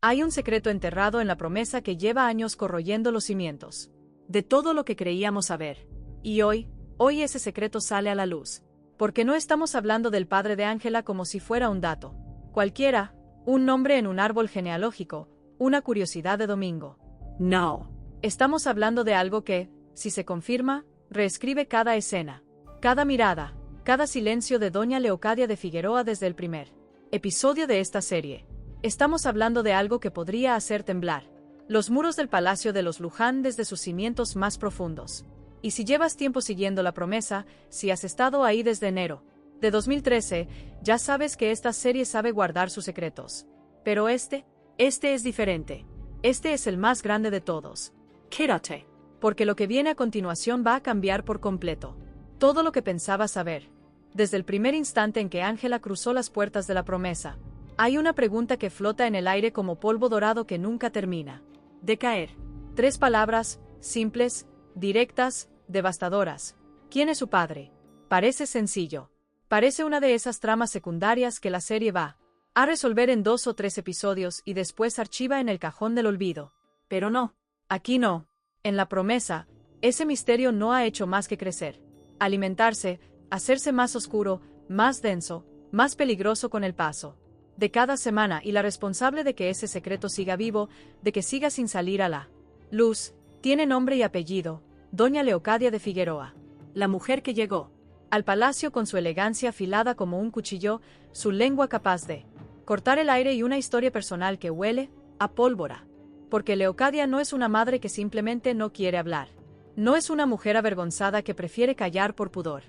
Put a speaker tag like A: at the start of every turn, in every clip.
A: Hay un secreto enterrado en la promesa que lleva años corroyendo los cimientos de todo lo que creíamos saber. Y hoy ese secreto sale a la luz. Porque no estamos hablando del padre de Ángela como si fuera un dato cualquiera, un nombre en un árbol genealógico, una curiosidad de domingo. No. Estamos hablando de algo que, si se confirma, reescribe cada escena, cada mirada, cada silencio de doña Leocadia de Figueroa desde el primer episodio de esta serie. Estamos hablando de algo que podría hacer temblar los muros del Palacio de los Luján desde sus cimientos más profundos. Y si llevas tiempo siguiendo la promesa, si has estado ahí desde enero de 2013, ya sabes que esta serie sabe guardar sus secretos. Pero este es diferente. Este es el más grande de todos. Quédate, porque lo que viene a continuación va a cambiar por completo todo lo que pensabas saber. Desde el primer instante en que Ángela cruzó las puertas de la promesa, hay una pregunta que flota en el aire como polvo dorado que nunca termina de caer. 3 palabras, simples, directas, devastadoras. ¿Quién es su padre? Parece sencillo. Parece una de esas tramas secundarias que la serie va a resolver en 2 o 3 episodios y después archiva en el cajón del olvido. Pero no. Aquí no. En la promesa, ese misterio no ha hecho más que crecer, alimentarse, hacerse más oscuro, más denso, más peligroso con el paso de cada semana, y la responsable de que ese secreto siga vivo, de que siga sin salir a la luz, tiene nombre y apellido: doña Leocadia de Figueroa. La mujer que llegó al palacio con su elegancia afilada como un cuchillo, su lengua capaz de cortar el aire y una historia personal que huele a pólvora. Porque Leocadia no es una madre que simplemente no quiere hablar. No es una mujer avergonzada que prefiere callar por pudor.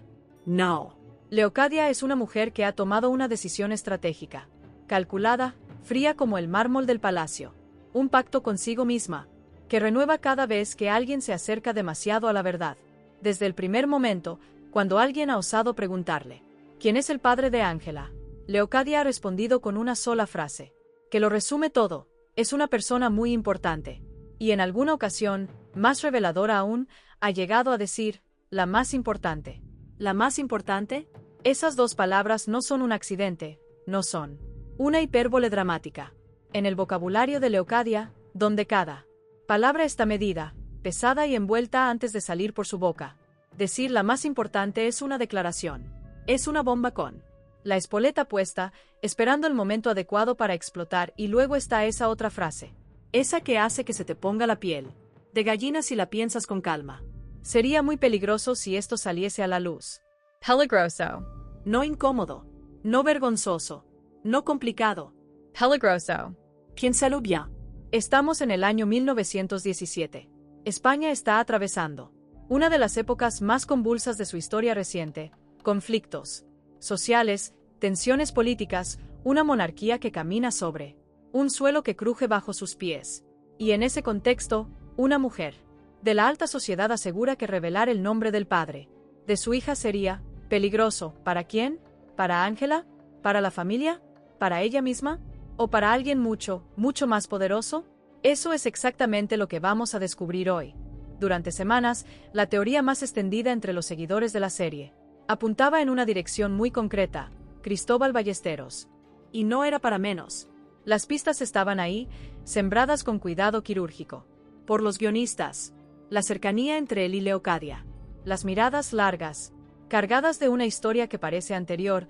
A: No. Leocadia es una mujer que ha tomado una decisión estratégica, calculada, fría como el mármol del palacio. Un pacto consigo misma, que renueva cada vez que alguien se acerca demasiado a la verdad. Desde el primer momento, cuando alguien ha osado preguntarle ¿quién es el padre de Ángela?, Leocadia ha respondido con una sola frase, que lo resume todo: es una persona muy importante. Y en alguna ocasión, más reveladora aún, ha llegado a decir, la más importante. ¿La más importante? Esas 2 palabras no son un accidente, no son una hipérbole dramática. En el vocabulario de Leocadia, donde cada palabra está medida, pesada y envuelta antes de salir por su boca. Decir la más importante es una declaración. Es una bomba con la espoleta puesta, esperando el momento adecuado para explotar, y luego está esa otra frase. Esa que hace que se te ponga la piel de gallina si la piensas con calma. Sería muy peligroso si esto saliese a la luz.
B: Peligroso.
A: No incómodo. No vergonzoso. No complicado.
B: Peligroso.
A: Piénsalo bien. Estamos en el año 1917. España está atravesando una de las épocas más convulsas de su historia reciente: conflictos sociales, tensiones políticas, una monarquía que camina sobre un suelo que cruje bajo sus pies. Y en ese contexto, una mujer de la alta sociedad asegura que revelar el nombre del padre de su hija sería peligroso. ¿Para quién? ¿Para Ángela? ¿Para la familia? ¿Para ella misma? ¿O para alguien mucho, mucho más poderoso? Eso es exactamente lo que vamos a descubrir hoy. Durante semanas, la teoría más extendida entre los seguidores de la serie apuntaba en una dirección muy concreta: Cristóbal Ballesteros. Y no era para menos. Las pistas estaban ahí, sembradas con cuidado quirúrgico por los guionistas. La cercanía entre él y Leocadia. Las miradas largas, cargadas de una historia que parece anterior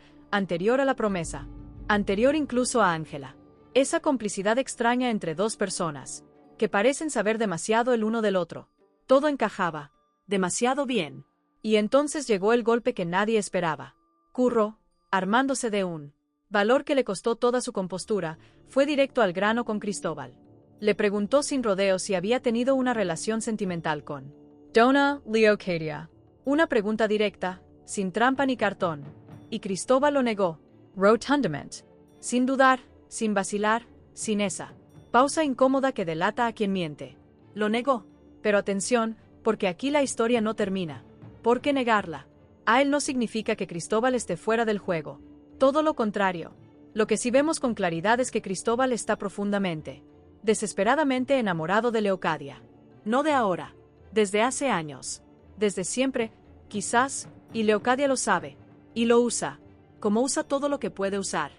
A: a la promesa, anterior incluso a Ángela. Esa complicidad extraña entre 2 personas, que parecen saber demasiado el uno del otro. Todo encajaba demasiado bien. Y entonces llegó el golpe que nadie esperaba. Curro, armándose de un valor que le costó toda su compostura, fue directo al grano con Cristóbal. Le preguntó sin rodeos si había tenido una relación sentimental con
B: Dona Leocadia.
A: Una pregunta directa, sin trampa ni cartón. Y Cristóbal lo negó
B: Rotundamente.
A: sin dudar, sin vacilar, sin esa pausa incómoda que delata a quien miente. Lo negó. Pero atención, porque aquí la historia no termina. ¿Por qué negarla? A él no significa que Cristóbal esté fuera del juego. Todo lo contrario. Lo que sí vemos con claridad es que Cristóbal está profundamente, desesperadamente enamorado de Leocadia. No de ahora. Desde hace años. Desde siempre, quizás, y Leocadia lo sabe. Y lo usa. Como usa todo lo que puede usar.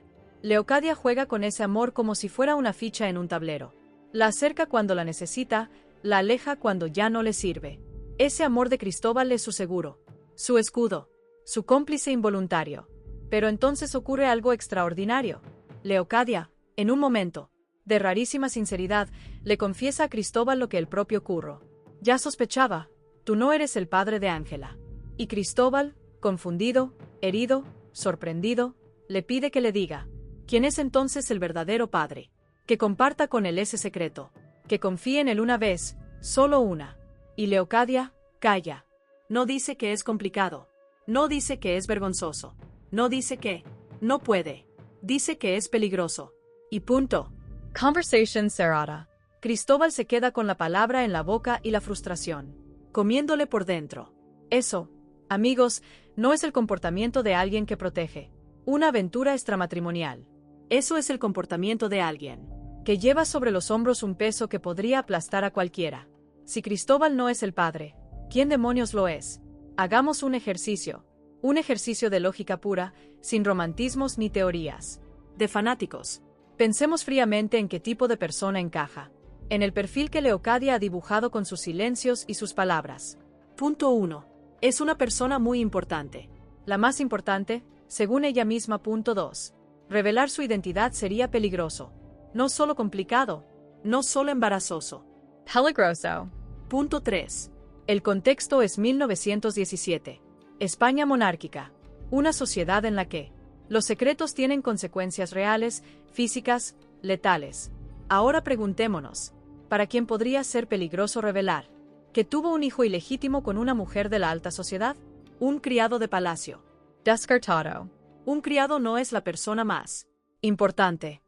A: Leocadia juega con ese amor como si fuera una ficha en un tablero. La acerca cuando la necesita, la aleja cuando ya no le sirve. Ese amor de Cristóbal es su seguro, su escudo, su cómplice involuntario. Pero entonces ocurre algo extraordinario. Leocadia, en un momento de rarísima sinceridad, le confiesa a Cristóbal lo que el propio Curro ya sospechaba: tú no eres el padre de Ángela. Y Cristóbal, confundido, herido, sorprendido, le pide que le diga quién es entonces el verdadero padre, que comparta con él ese secreto, que confíe en él una vez, solo una. Y Leocadia calla. No dice que es complicado, no dice que es vergonzoso, no dice que no puede, dice que es peligroso. Y punto.
B: Conversation cerrada.
A: Cristóbal se queda con la palabra en la boca y la frustración comiéndole por dentro. Eso, amigos, no es el comportamiento de alguien que protege una aventura extramatrimonial. Eso es el comportamiento de alguien que lleva sobre los hombros un peso que podría aplastar a cualquiera. Si Cristóbal no es el padre, ¿quién demonios lo es? Hagamos un ejercicio de lógica pura, sin romantismos ni teorías de fanáticos. Pensemos fríamente en qué tipo de persona encaja en el perfil que Leocadia ha dibujado con sus silencios y sus palabras. Punto 1. Es una persona muy importante. La más importante, según ella misma. Punto 2. Revelar su identidad sería peligroso. No solo complicado, no solo embarazoso.
B: Peligroso.
A: Punto 3. El contexto es 1917. España monárquica. Una sociedad en la que los secretos tienen consecuencias reales, físicas, letales. Ahora preguntémonos, ¿para quién podría ser peligroso revelar que tuvo un hijo ilegítimo con una mujer de la alta sociedad? Un criado de palacio.
B: Descartado.
A: Un criado no es la persona más importante.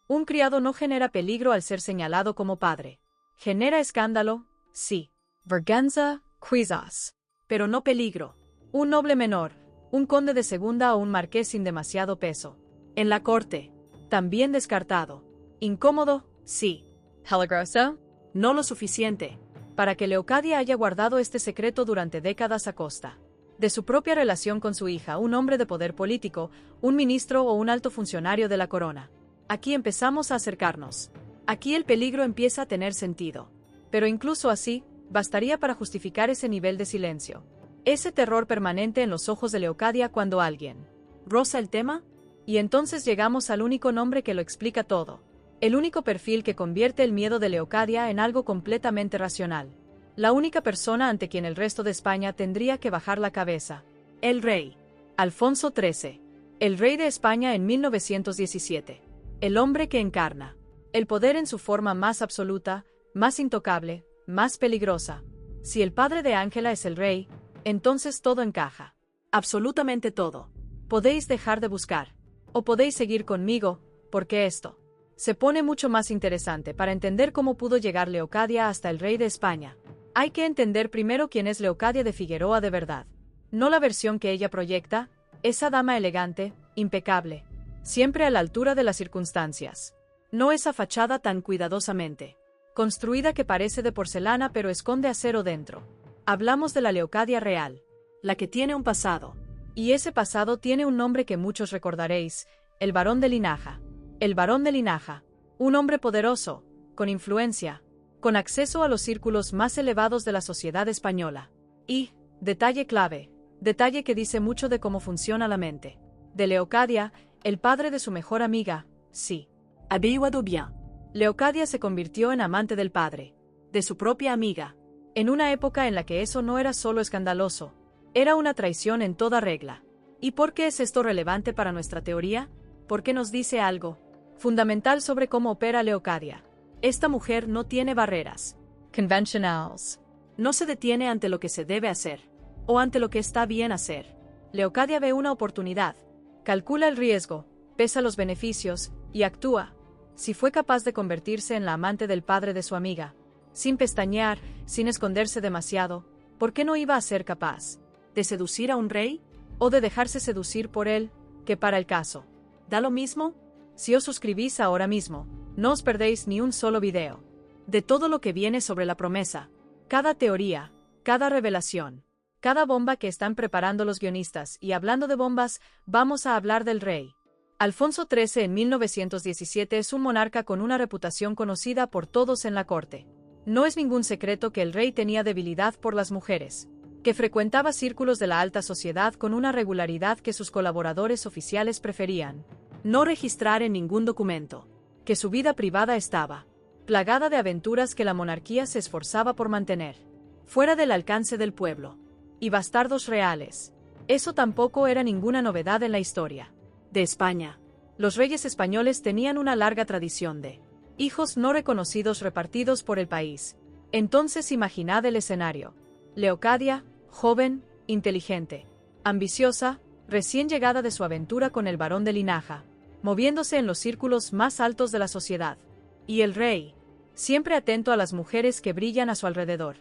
A: Un criado no genera peligro al ser señalado como padre. Genera escándalo, sí.
B: Vergüenza, quizás.
A: Pero no peligro. Un noble menor, un conde de segunda o un marqués sin demasiado peso. En la corte. También descartado. Incómodo, sí.
B: Peligroso.
A: No lo suficiente para que Leocadia haya guardado este secreto durante décadas a costa de su propia relación con su hija, un hombre de poder político, un ministro o un alto funcionario de la corona. Aquí empezamos a acercarnos. Aquí el peligro empieza a tener sentido. Pero incluso así, bastaría para justificar ese nivel de silencio. Ese terror permanente en los ojos de Leocadia cuando alguien roza el tema. Y entonces llegamos al único nombre que lo explica todo. El único perfil que convierte el miedo de Leocadia en algo completamente racional. La única persona ante quien el resto de España tendría que bajar la cabeza. El rey. Alfonso XIII. El rey de España en 1917. El hombre que encarna el poder en su forma más absoluta, más intocable, más peligrosa. Si el padre de Ángela es el rey, entonces todo encaja. Absolutamente todo. Podéis dejar de buscar. O podéis seguir conmigo, porque esto se pone mucho más interesante. Para entender cómo pudo llegar Leocadia hasta el rey de España, hay que entender primero quién es Leocadia de Figueroa de verdad. No la versión que ella proyecta, esa dama elegante, impecable, siempre a la altura de las circunstancias. No esa fachada tan cuidadosamente construida que parece de porcelana pero esconde acero dentro. Hablamos de la Leocadia real, la que tiene un pasado. Y ese pasado tiene un nombre que muchos recordaréis: el Barón de Linaja. El Barón de Linaja, un hombre poderoso, con influencia, con acceso a los círculos más elevados de la sociedad española. Y, detalle clave, detalle que dice mucho de cómo funciona la mente de Leocadia, el padre de su mejor amiga, sí. Habillado bien. Leocadia se convirtió en amante del padre, de su propia amiga, en una época en la que eso no era solo escandaloso, era una traición en toda regla. ¿Y por qué es esto relevante para nuestra teoría? Porque nos dice algo fundamental sobre cómo opera Leocadia. Esta mujer no tiene barreras
B: conventionals.
A: No se detiene ante lo que se debe hacer, o ante lo que está bien hacer. Leocadia ve una oportunidad, calcula el riesgo, pesa los beneficios, y actúa. Si fue capaz de convertirse en la amante del padre de su amiga, sin pestañear, sin esconderse demasiado, ¿por qué no iba a ser capaz de seducir a un rey? ¿O de dejarse seducir por él, que para el caso da lo mismo? Si os suscribís ahora mismo, no os perdéis ni un solo video de todo lo que viene sobre la promesa, cada teoría, cada revelación, cada bomba que están preparando los guionistas. Y hablando de bombas, vamos a hablar del rey. Alfonso XIII en 1917 es un monarca con una reputación conocida por todos en la corte. No es ningún secreto que el rey tenía debilidad por las mujeres, que frecuentaba círculos de la alta sociedad con una regularidad que sus colaboradores oficiales preferían no registrar en ningún documento, que su vida privada estaba plagada de aventuras que la monarquía se esforzaba por mantener fuera del alcance del pueblo, y bastardos reales. Eso tampoco era ninguna novedad en la historia de España. Los reyes españoles tenían una larga tradición de hijos no reconocidos repartidos por el país. Entonces imaginad el escenario. Leocadia, joven, inteligente, ambiciosa, recién llegada de su aventura con el barón de Linaja, moviéndose en los círculos más altos de la sociedad. Y el rey, siempre atento a las mujeres que brillan a su alrededor.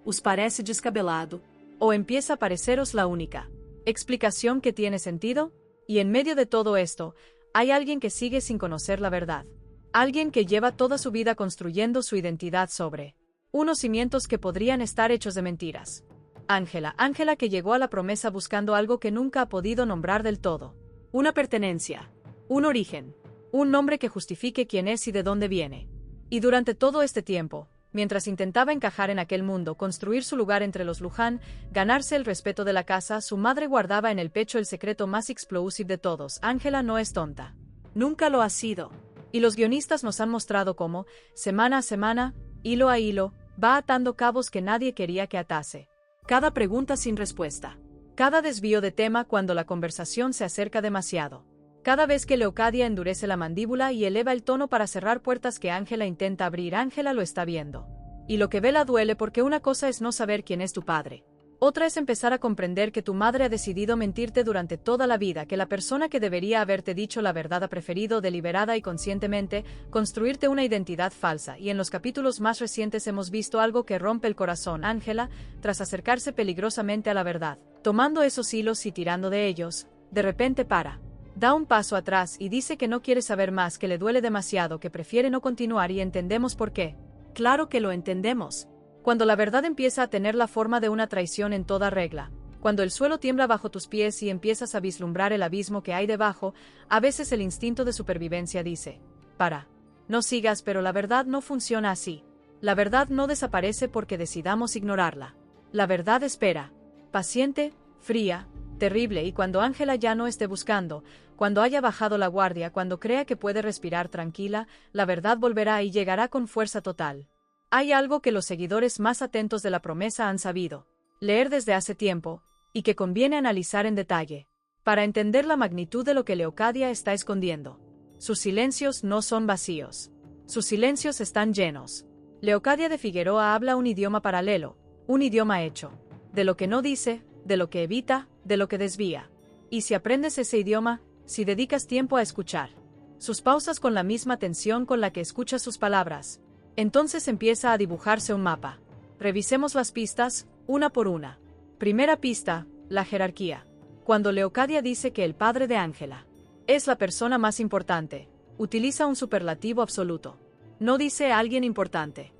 A: ¿Os parece descabelado? ¿O empieza a pareceros la única explicación que tiene sentido? Y en medio de todo esto, hay alguien que sigue sin conocer la verdad. Alguien que lleva toda su vida construyendo su identidad sobre unos cimientos que podrían estar hechos de mentiras. Ángela que llegó a la promesa buscando algo que nunca ha podido nombrar del todo. Una pertenencia, un origen, un nombre que justifique quién es y de dónde viene. Y durante todo este tiempo, mientras intentaba encajar en aquel mundo, construir su lugar entre los Luján, ganarse el respeto de la casa, su madre guardaba en el pecho el secreto más explosivo de todos. Ángela no es tonta. Nunca lo ha sido. Y los guionistas nos han mostrado cómo, semana a semana, hilo a hilo, va atando cabos que nadie quería que atase. Cada pregunta sin respuesta. Cada desvío de tema cuando la conversación se acerca demasiado. Cada vez que Leocadia endurece la mandíbula y eleva el tono para cerrar puertas que Ángela intenta abrir, Ángela lo está viendo. Y lo que ve la duele porque una cosa es no saber quién es tu padre. Otra es empezar a comprender que tu madre ha decidido mentirte durante toda la vida, que la persona que debería haberte dicho la verdad ha preferido deliberada y conscientemente construirte una identidad falsa. Y en los capítulos más recientes hemos visto algo que rompe el corazón. Ángela, tras acercarse peligrosamente a la verdad, tomando esos hilos y tirando de ellos, de repente para. Da un paso atrás y dice que no quiere saber más, que le duele demasiado, que prefiere no continuar, y entendemos por qué. Claro que lo entendemos. Cuando la verdad empieza a tener la forma de una traición en toda regla, cuando el suelo tiembla bajo tus pies y empiezas a vislumbrar el abismo que hay debajo, a veces el instinto de supervivencia dice: para. No sigas, pero la verdad no funciona así. La verdad no desaparece porque decidamos ignorarla. La verdad espera. Paciente, fría, terrible, y cuando Ángela ya no esté buscando, cuando haya bajado la guardia, cuando crea que puede respirar tranquila, la verdad volverá y llegará con fuerza total. Hay algo que los seguidores más atentos de la promesa han sabido leer desde hace tiempo, y que conviene analizar en detalle, para entender la magnitud de lo que Leocadia está escondiendo. Sus silencios no son vacíos. Sus silencios están llenos. Leocadia de Figueroa habla un idioma paralelo, un idioma hecho de lo que no dice, de lo que evita, de lo que desvía. Y si aprendes ese idioma, si dedicas tiempo a escuchar sus pausas con la misma atención con la que escuchas sus palabras, entonces empieza a dibujarse un mapa. Revisemos las pistas, una por una. Primera pista, la jerarquía. Cuando Leocadia dice que el padre de Ángela es la persona más importante, utiliza un superlativo absoluto. No dice alguien importante.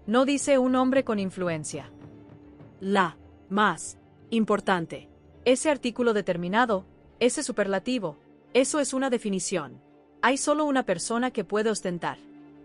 A: No dice un hombre con influencia. La más importante. Ese artículo determinado, ese superlativo, eso es una definición. Hay solo una persona que puede ostentar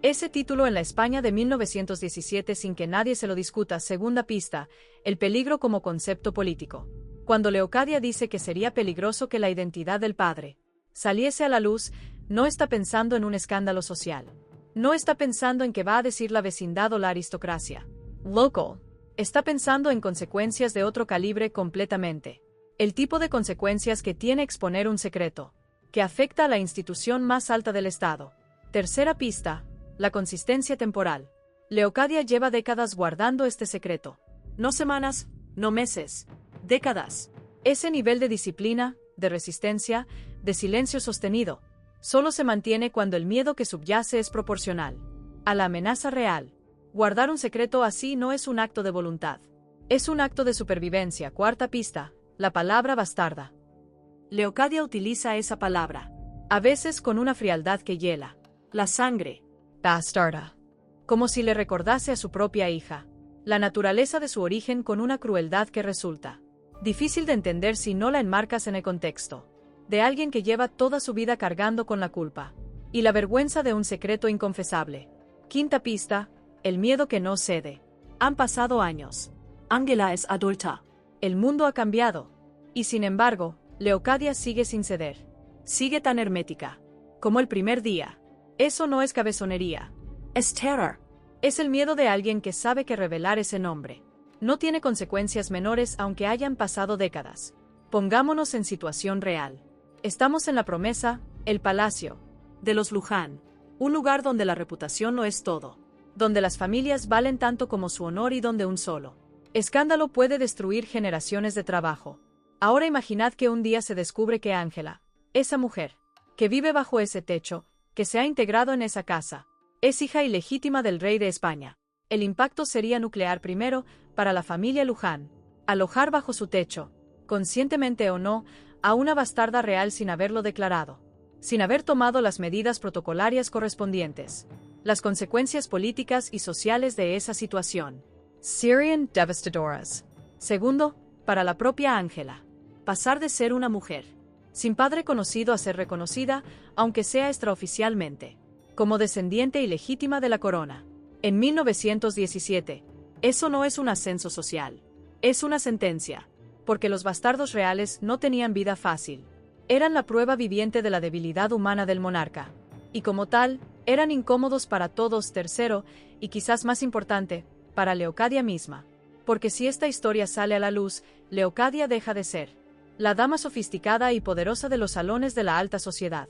A: ese título en la España de 1917 sin que nadie se lo discuta. Segunda pista, el peligro como concepto político. Cuando Leocadia dice que sería peligroso que la identidad del padre saliese a la luz, no está pensando en un escándalo social. No está pensando en que va a decir la vecindad o la aristocracia local. Está pensando en consecuencias de otro calibre completamente. El tipo de consecuencias que tiene exponer un secreto, que afecta a la institución más alta del Estado. Tercera pista, la consistencia temporal. Leocadia lleva décadas guardando este secreto. No semanas, no meses, décadas. Ese nivel de disciplina, de resistencia, de silencio sostenido, solo se mantiene cuando el miedo que subyace es proporcional a la amenaza real. Guardar un secreto así no es un acto de voluntad. Es un acto de supervivencia. Cuarta pista, la palabra bastarda. Leocadia utiliza esa palabra, a veces con una frialdad que hiela la sangre. Bastarda. Como si le recordase a su propia hija la naturaleza de su origen, con una crueldad que resulta difícil de entender si no la enmarcas en el contexto. de alguien que lleva toda su vida cargando con la culpa y la vergüenza de un secreto inconfesable. Quinta pista, el miedo que no cede. Han pasado años. Ángela es adulta. El mundo ha cambiado. Y sin embargo, Leocadia sigue sin ceder. Sigue tan hermética como el primer día. Eso no es cabezonería. Es terror. Es el miedo de alguien que sabe que revelar ese nombre no tiene consecuencias menores aunque hayan pasado décadas. Pongámonos en situación real. Estamos en la promesa, el palacio de los Luján, un lugar donde la reputación no es todo, donde las familias valen tanto como su honor y donde un solo escándalo puede destruir generaciones de trabajo. Ahora imaginad que un día se descubre que Ángela, esa mujer, que vive bajo ese techo, que se ha integrado en esa casa, es hija ilegítima del rey de España. El impacto sería nuclear primero para la familia Luján. Alojar bajo su techo, conscientemente o no, a una bastarda real sin haberlo declarado, sin haber tomado las medidas protocolarias correspondientes. Las consecuencias políticas y sociales de esa situación
B: Syrian devastadoras.
A: Segundo, para la propia Ángela, pasar de ser una mujer sin padre conocido a ser reconocida, aunque sea extraoficialmente, como descendiente ilegítima de la corona. En 1917, eso no es un ascenso social, es una sentencia, porque los bastardos reales no tenían vida fácil. Eran la prueba viviente de la debilidad humana del monarca, y como tal, eran incómodos para todos. Tercero, y quizás más importante, para Leocadia misma, porque si esta historia sale a la luz, Leocadia deja de ser la dama sofisticada y poderosa de los salones de la alta sociedad.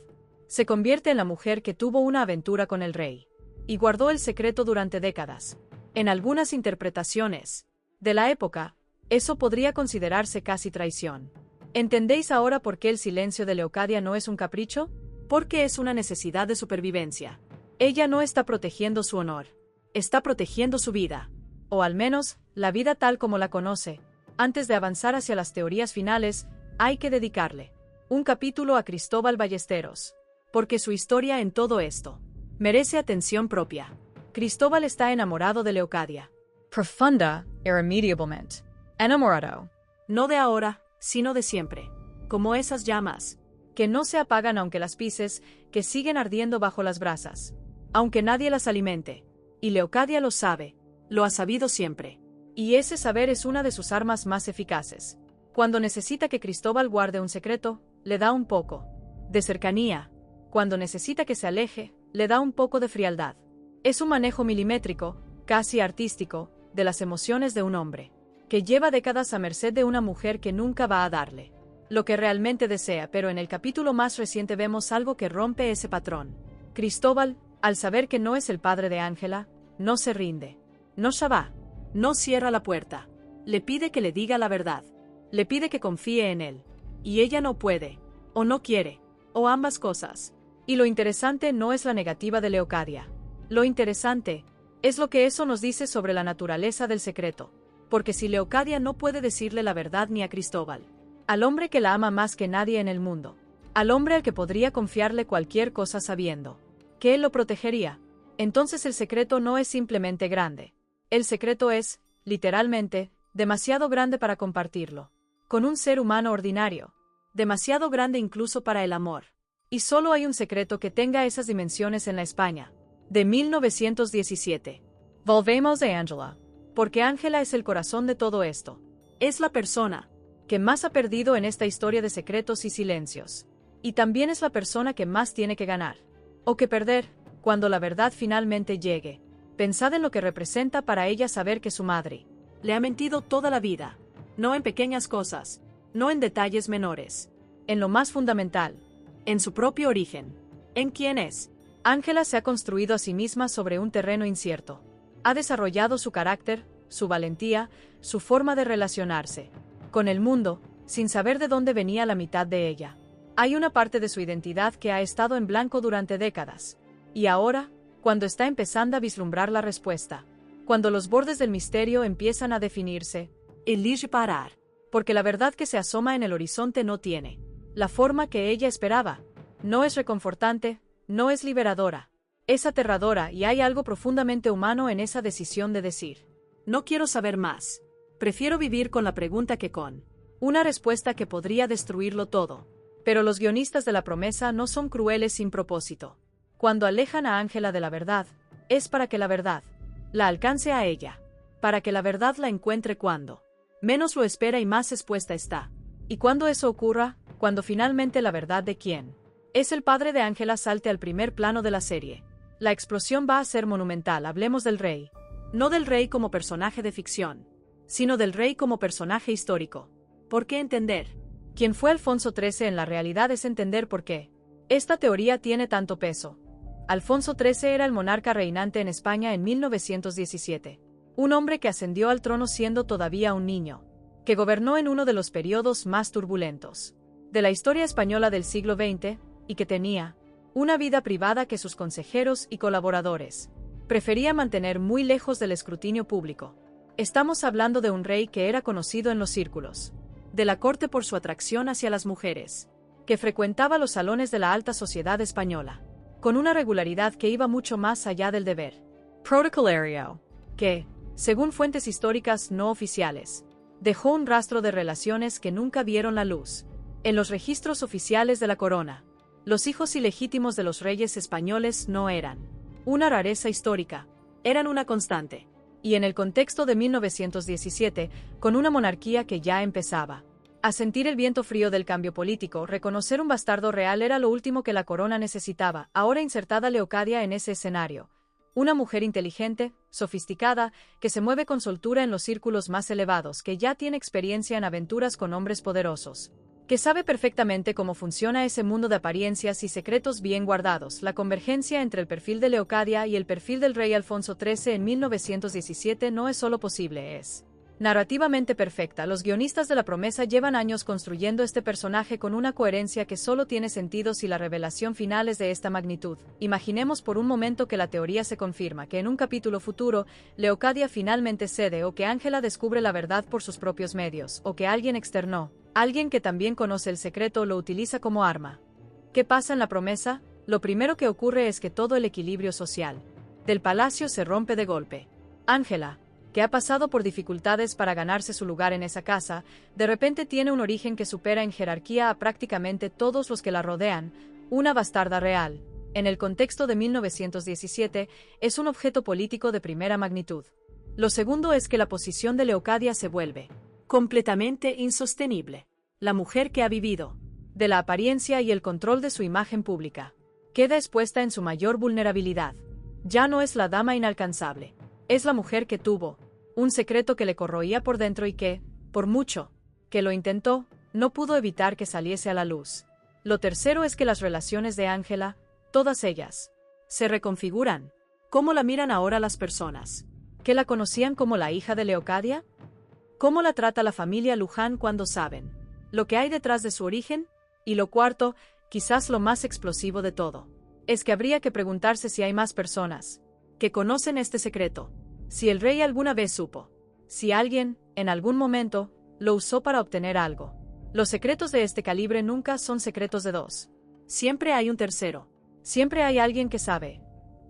A: Se convierte en la mujer que tuvo una aventura con el rey y guardó el secreto durante décadas. En algunas interpretaciones de la época, eso podría considerarse casi traición. ¿Entendéis ahora por qué el silencio de Leocadia no es un capricho? Porque es una necesidad de supervivencia. Ella no está protegiendo su honor, está protegiendo su vida, o al menos, la vida tal como la conoce. Antes de avanzar hacia las teorías finales, hay que dedicarle un capítulo a Cristóbal Ballesteros, porque su historia en todo esto merece atención propia. Cristóbal está enamorado de Leocadia.
B: Profunda, irremediablemente. Enamorado.
A: No de ahora, sino de siempre. Como esas llamas, que no se apagan aunque las pises, que siguen ardiendo bajo las brasas, aunque nadie las alimente. Y Leocadia lo sabe, lo ha sabido siempre. Y ese saber es una de sus armas más eficaces. Cuando necesita que Cristóbal guarde un secreto, le da un poco de cercanía. Cuando necesita que se aleje, le da un poco de frialdad. Es un manejo milimétrico, casi artístico, de las emociones de un hombre, que lleva décadas a merced de una mujer que nunca va a darle lo que realmente desea, pero en el capítulo más reciente vemos algo que rompe ese patrón. Cristóbal, al saber que no es el padre de Ángela, no se rinde, no se va, no cierra la puerta, le pide que le diga la verdad, le pide que confíe en él, y ella no puede, o no quiere, o ambas cosas. Y lo interesante no es la negativa de Leocadia. Lo interesante es lo que eso nos dice sobre la naturaleza del secreto. Porque si Leocadia no puede decirle la verdad ni a Cristóbal, al hombre que la ama más que nadie en el mundo, al hombre al que podría confiarle cualquier cosa sabiendo que él lo protegería, entonces el secreto no es simplemente grande. El secreto es, literalmente, demasiado grande para compartirlo con un ser humano ordinario, demasiado grande incluso para el amor. Y solo hay un secreto que tenga esas dimensiones en la España de 1917.
B: Volvemos a Ángela.
A: Porque Ángela es el corazón de todo esto. Es la persona que más ha perdido en esta historia de secretos y silencios. Y también es la persona que más tiene que ganar, o que perder, cuando la verdad finalmente llegue. Pensad en lo que representa para ella saber que su madre le ha mentido toda la vida. No en pequeñas cosas, no en detalles menores. En lo más fundamental, en su propio origen. ¿En quién es? Ángela se ha construido a sí misma sobre un terreno incierto. Ha desarrollado su carácter, su valentía, su forma de relacionarse con el mundo, sin saber de dónde venía la mitad de ella. Hay una parte de su identidad que ha estado en blanco durante décadas. Y ahora, cuando está empezando a vislumbrar la respuesta, cuando los bordes del misterio empiezan a definirse, elige parar, porque la verdad que se asoma en el horizonte no tiene la forma que ella esperaba. No es reconfortante, no es liberadora. Es aterradora y hay algo profundamente humano en esa decisión de decir: no quiero saber más. Prefiero vivir con la pregunta que con una respuesta que podría destruirlo todo. Pero los guionistas de La Promesa no son crueles sin propósito. Cuando alejan a Ángela de la verdad, es para que la verdad la alcance a ella, para que la verdad la encuentre cuando menos lo espera y más expuesta está. Y cuando eso ocurra, cuando finalmente la verdad de quién es el padre de Ángela salte al primer plano de la serie, la explosión va a ser monumental. Hablemos del rey. No del rey como personaje de ficción, sino del rey como personaje histórico. ¿Por qué entender quién fue Alfonso XIII en la realidad es entender por qué esta teoría tiene tanto peso? Alfonso XIII era el monarca reinante en España en 1917. Un hombre que ascendió al trono siendo todavía un niño, que gobernó en uno de los periodos más turbulentos de la historia española del siglo XX, y que tenía una vida privada que sus consejeros y colaboradores prefería mantener muy lejos del escrutinio público. Estamos hablando de un rey que era conocido en los círculos de la corte por su atracción hacia las mujeres, que frecuentaba los salones de la alta sociedad española, con una regularidad que iba mucho más allá del deber protocolario, que, según fuentes históricas no oficiales, dejó un rastro de relaciones que nunca vieron la luz. En los registros oficiales de la corona, los hijos ilegítimos de los reyes españoles no eran una rareza histórica, eran una constante. Y en el contexto de 1917, con una monarquía que ya empezaba a sentir el viento frío del cambio político, reconocer un bastardo real era lo último que la corona necesitaba. Ahora insertada Leocadia en ese escenario, una mujer inteligente, sofisticada, que se mueve con soltura en los círculos más elevados, que ya tiene experiencia en aventuras con hombres poderosos, que sabe perfectamente cómo funciona ese mundo de apariencias y secretos bien guardados. La convergencia entre el perfil de Leocadia y el perfil del rey Alfonso XIII en 1917 no es solo posible, es narrativamente perfecta. Los guionistas de La Promesa llevan años construyendo este personaje con una coherencia que solo tiene sentido si la revelación final es de esta magnitud. Imaginemos por un momento que la teoría se confirma, que en un capítulo futuro, Leocadia finalmente cede, o que Ángela descubre la verdad por sus propios medios, o que alguien externo, alguien que también conoce el secreto, lo utiliza como arma. ¿Qué pasa en La Promesa? Lo primero que ocurre es que todo el equilibrio social del palacio se rompe de golpe. Ángela, que ha pasado por dificultades para ganarse su lugar en esa casa, de repente tiene un origen que supera en jerarquía a prácticamente todos los que la rodean, una bastarda real. En el contexto de 1917, es un objeto político de primera magnitud. Lo segundo es que la posición de Leocadia se vuelve completamente insostenible. La mujer que ha vivido de la apariencia y el control de su imagen pública queda expuesta en su mayor vulnerabilidad. Ya no es la dama inalcanzable, es la mujer que tuvo un secreto que le corroía por dentro y que, por mucho que lo intentó, no pudo evitar que saliese a la luz. Lo tercero es que las relaciones de Ángela, todas ellas, se reconfiguran. ¿Cómo la miran ahora las personas que la conocían como la hija de Leocadia? ¿Cómo la trata la familia Luján cuando saben lo que hay detrás de su origen? Y lo cuarto, quizás lo más explosivo de todo, es que habría que preguntarse si hay más personas que conocen este secreto. Si el rey alguna vez supo, si alguien, en algún momento, lo usó para obtener algo. Los secretos de este calibre nunca son secretos de dos. Siempre hay un tercero. Siempre hay alguien que sabe.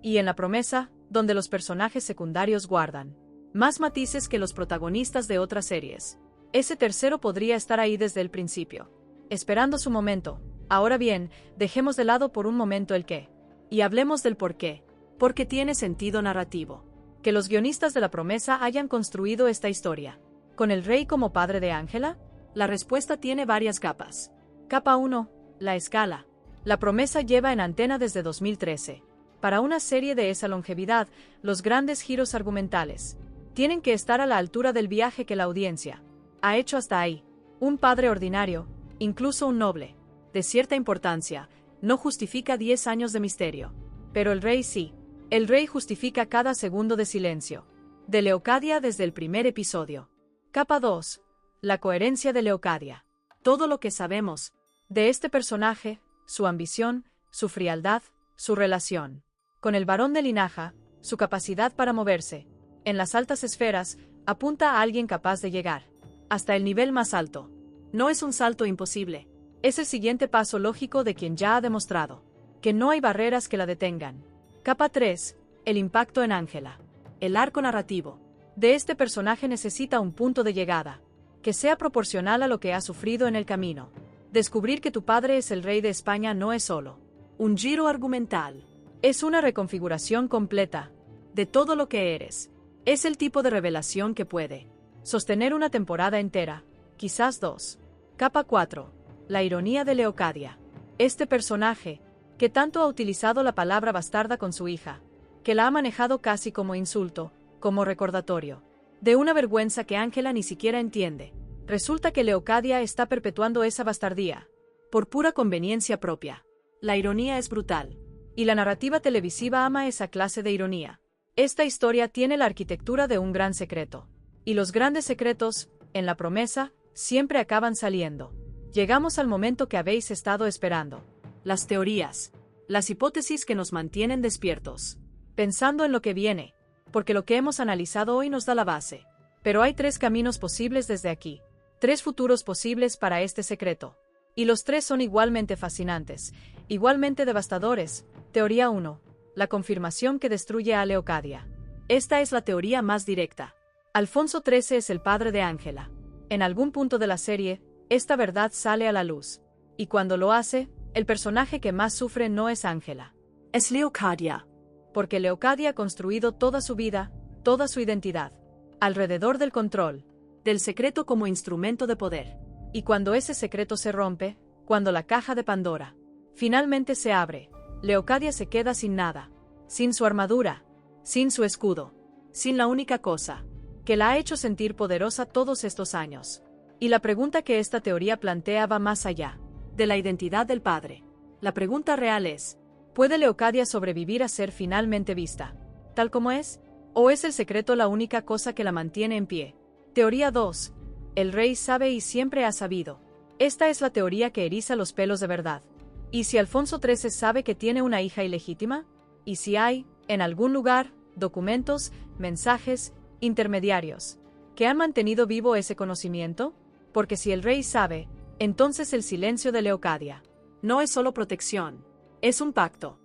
A: Y en La Promesa, donde los personajes secundarios guardan más matices que los protagonistas de otras series, ese tercero podría estar ahí desde el principio, esperando su momento. Ahora bien, dejemos de lado por un momento el qué, y hablemos del por qué, porque tiene sentido narrativo que los guionistas de La Promesa hayan construido esta historia con el rey como padre de Ángela. La respuesta tiene varias capas. Capa 1. La escala. La Promesa lleva en antena desde 2013. Para una serie de esa longevidad, los grandes giros argumentales tienen que estar a la altura del viaje que la audiencia ha hecho hasta ahí. Un padre ordinario, incluso un noble, de cierta importancia, no justifica 10 años de misterio. Pero el rey sí. El rey justifica cada segundo de silencio. De Leocadia desde el primer episodio. Capa 2. La coherencia de Leocadia. Todo lo que sabemos de este personaje, su ambición, su frialdad, su relación con el varón de linaje, su capacidad para moverse en las altas esferas, apunta a alguien capaz de llegar hasta el nivel más alto. No es un salto imposible. Es el siguiente paso lógico de quien ya ha demostrado que no hay barreras que la detengan. Capa 3. El impacto en Ángela. El arco narrativo de este personaje necesita un punto de llegada que sea proporcional a lo que ha sufrido en el camino. Descubrir que tu padre es el rey de España no es solo un giro argumental. Es una reconfiguración completa de todo lo que eres. Es el tipo de revelación que puede sostener una temporada entera, quizás dos. Capa 4. La ironía de Leocadia. Este personaje, que tanto ha utilizado la palabra bastarda con su hija, que la ha manejado casi como insulto, como recordatorio de una vergüenza que Ángela ni siquiera entiende. Resulta que Leocadia está perpetuando esa bastardía por pura conveniencia propia. La ironía es brutal, y la narrativa televisiva ama esa clase de ironía. Esta historia tiene la arquitectura de un gran secreto, y los grandes secretos, en La Promesa, siempre acaban saliendo. Llegamos al momento que habéis estado esperando. Las teorías, las hipótesis que nos mantienen despiertos, pensando en lo que viene, porque lo que hemos analizado hoy nos da la base. Pero hay 3 caminos posibles desde aquí, 3 futuros posibles para este secreto. Y los 3 son igualmente fascinantes, igualmente devastadores. Teoría 1. La confirmación que destruye a Leocadia. Esta es la teoría más directa. Alfonso XIII es el padre de Ángela. En algún punto de la serie, esta verdad sale a la luz. Y cuando lo hace, el personaje que más sufre no es Ángela. Es Leocadia. Porque Leocadia ha construido toda su vida, toda su identidad, alrededor del control, del secreto como instrumento de poder. Y cuando ese secreto se rompe, cuando la caja de Pandora finalmente se abre, Leocadia se queda sin nada, sin su armadura, sin su escudo, sin la única cosa que la ha hecho sentir poderosa todos estos años. Y la pregunta que esta teoría plantea va más allá de la identidad del padre. La pregunta real es, ¿puede Leocadia sobrevivir a ser finalmente vista tal como es? ¿O es el secreto la única cosa que la mantiene en pie? Teoría 2. El rey sabe y siempre ha sabido. Esta es la teoría que eriza los pelos de verdad. ¿Y si Alfonso XIII sabe que tiene una hija ilegítima? ¿Y si hay, en algún lugar, documentos, mensajes, intermediarios, que han mantenido vivo ese conocimiento? Porque si el rey sabe, entonces el silencio de Leocadia no es solo protección, es un pacto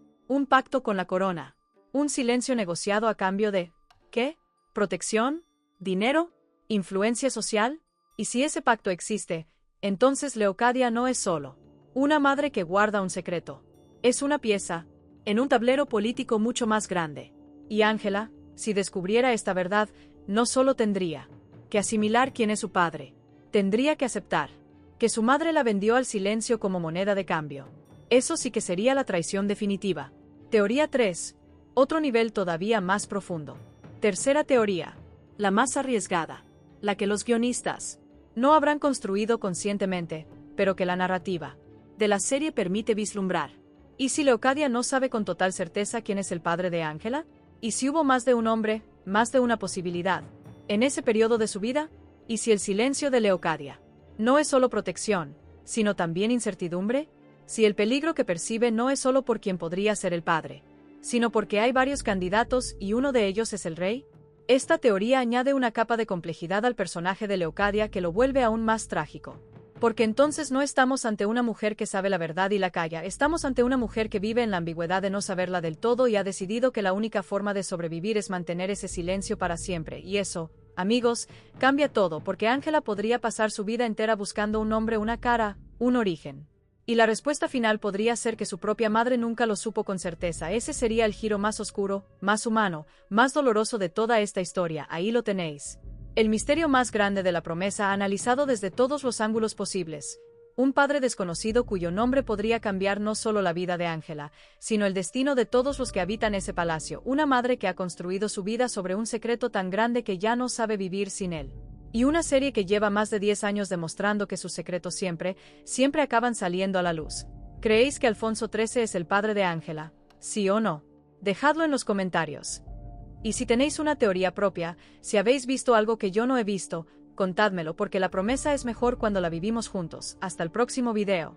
A: con la corona, un silencio negociado a cambio de, ¿qué? ¿Protección? ¿Dinero? ¿Influencia social? Y si ese pacto existe, entonces Leocadia no es solo una madre que guarda un secreto, es una pieza en un tablero político mucho más grande. Y Ángela, si descubriera esta verdad, no solo tendría que asimilar quién es su padre, tendría que aceptar que su madre la vendió al silencio como moneda de cambio. Eso sí que sería la traición definitiva. Teoría 3. Otro nivel todavía más profundo. Tercera teoría. La más arriesgada. La que los guionistas no habrán construido conscientemente, pero que la narrativa de la serie permite vislumbrar. ¿Y si Leocadia no sabe con total certeza quién es el padre de Ángela? ¿Y si hubo más de un hombre, más de una posibilidad, en ese periodo de su vida? ¿Y si el silencio de Leocadia no es solo protección, sino también incertidumbre? Si el peligro que percibe no es solo por quien podría ser el padre, sino porque hay varios candidatos y uno de ellos es el rey. Esta teoría añade una capa de complejidad al personaje de Leocadia que lo vuelve aún más trágico. Porque entonces no estamos ante una mujer que sabe la verdad y la calla, estamos ante una mujer que vive en la ambigüedad de no saberla del todo y ha decidido que la única forma de sobrevivir es mantener ese silencio para siempre. Y eso, amigos, cambia todo, porque Ángela podría pasar su vida entera buscando un nombre, una cara, un origen. Y la respuesta final podría ser que su propia madre nunca lo supo con certeza. Ese sería el giro más oscuro, más humano, más doloroso de toda esta historia. Ahí lo tenéis. El misterio más grande de La Promesa analizado desde todos los ángulos posibles. Un padre desconocido cuyo nombre podría cambiar no solo la vida de Ángela, sino el destino de todos los que habitan ese palacio. Una madre que ha construido su vida sobre un secreto tan grande que ya no sabe vivir sin él. Y una serie que lleva más de 10 años demostrando que sus secretos siempre acaban saliendo a la luz. ¿Creéis que Alfonso XIII es el padre de Ángela? ¿Sí o no? Dejadlo en los comentarios. Y si tenéis una teoría propia, si habéis visto algo que yo no he visto, contádmelo porque La Promesa es mejor cuando la vivimos juntos. Hasta el próximo video.